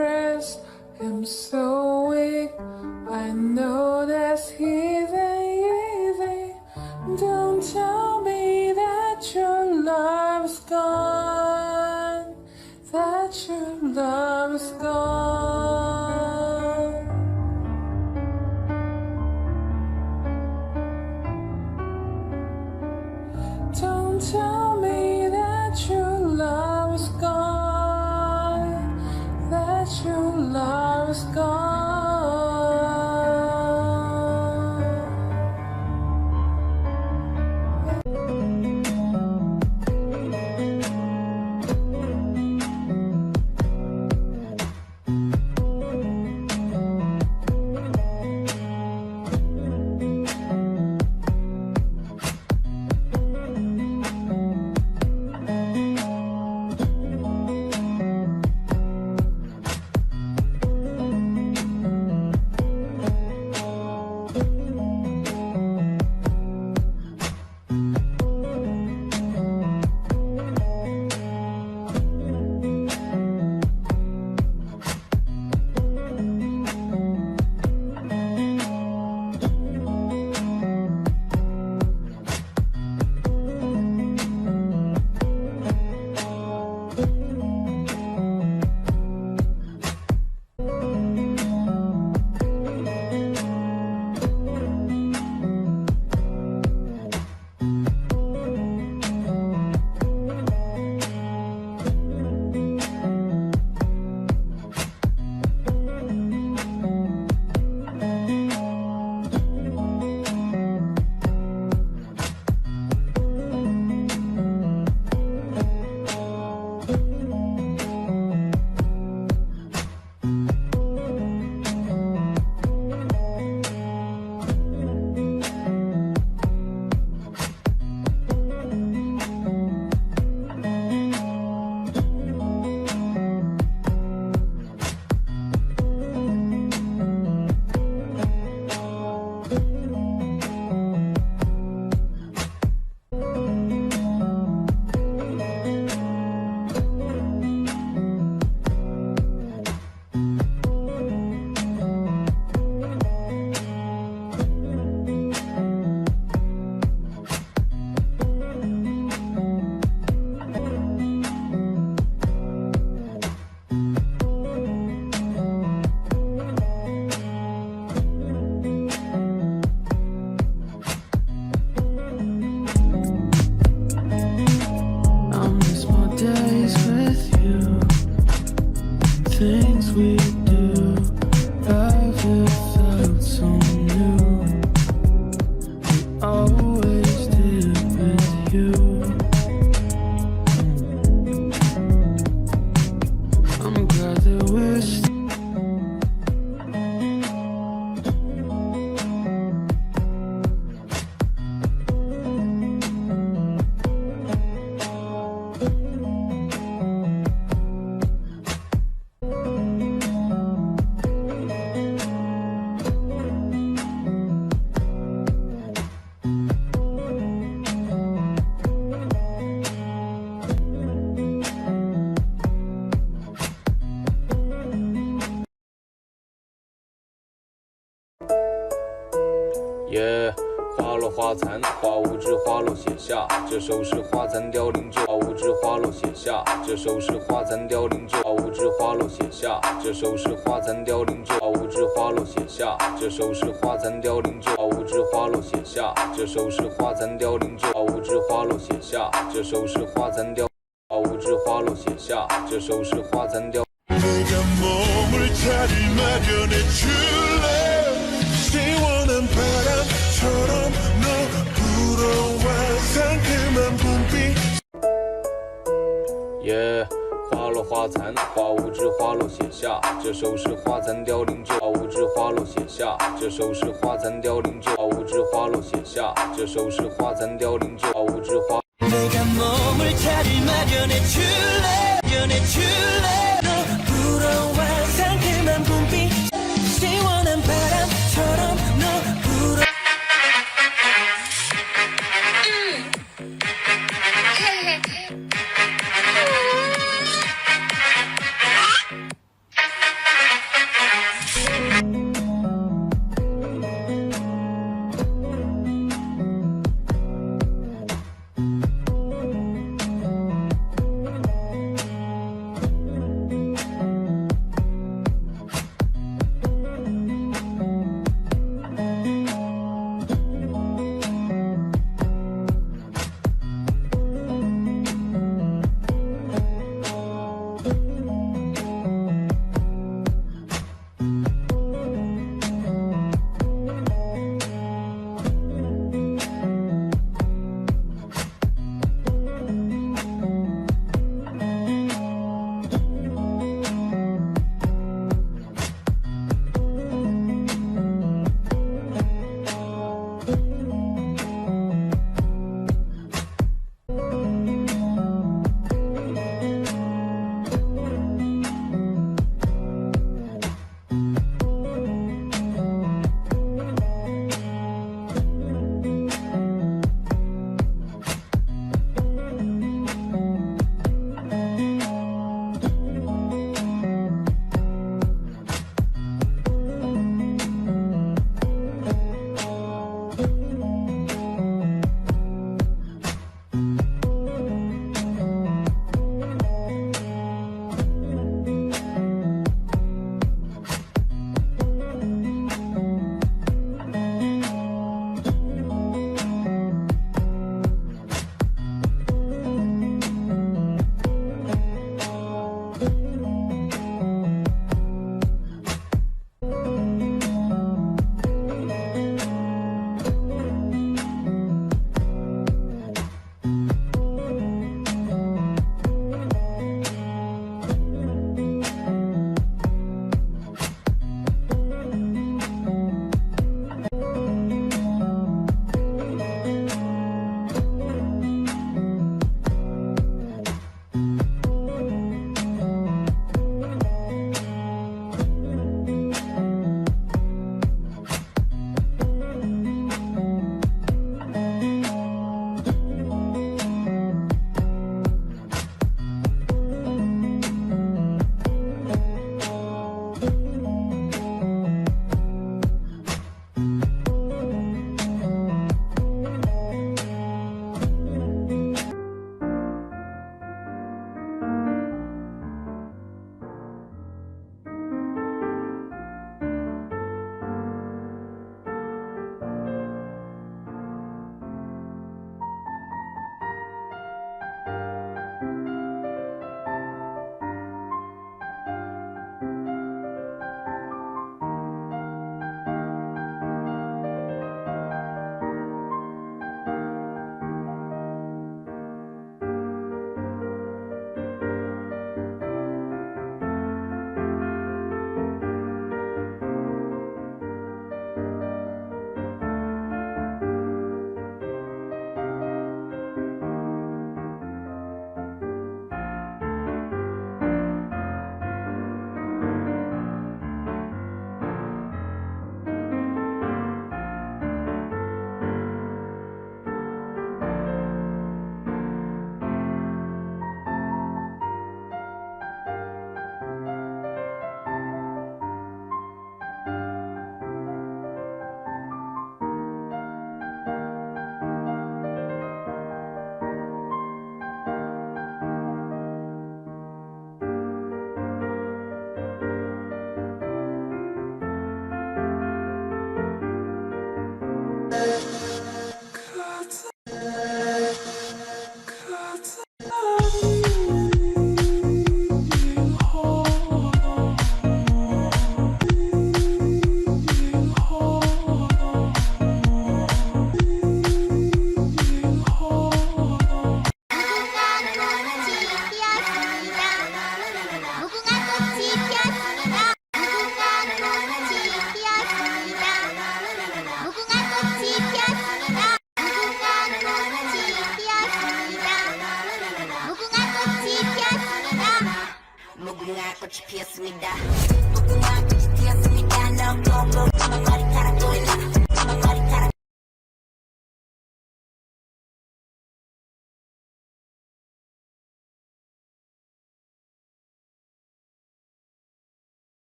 breath. I'm so weak. I know that he's easy. Don't tell me that your love's gone. That your love's gone. Don't tell me that your love's gone. That your love's gone. Things we do, love it felt so new. We always did with you. I'm glad that we're耶，花落花残，花无知，花落写下。这首诗花残凋零着，花无知，花落写下。这首诗花残凋零着，花无知，花落写下。这首诗花残凋零着，花无知，花落写下。这首诗花残凋零着，花无知，花落写下。这首诗花残凋零着，花无知，花落写下。这首诗花残凋，花无知，花落写下。这首诗花残凋。 내가 몸을 차릴 마련해 줄래 시원한 바람처럼 너 불어와 상큼한 봄비耶，花落花残，花无知，花落写下。这首诗花残凋零着，花无知，花落写下。这首诗花残凋零着，花无知，花落写下。这首诗花残凋零着，花无知，花。 내가 몸을 차릴 마련해 줄래 너 불어와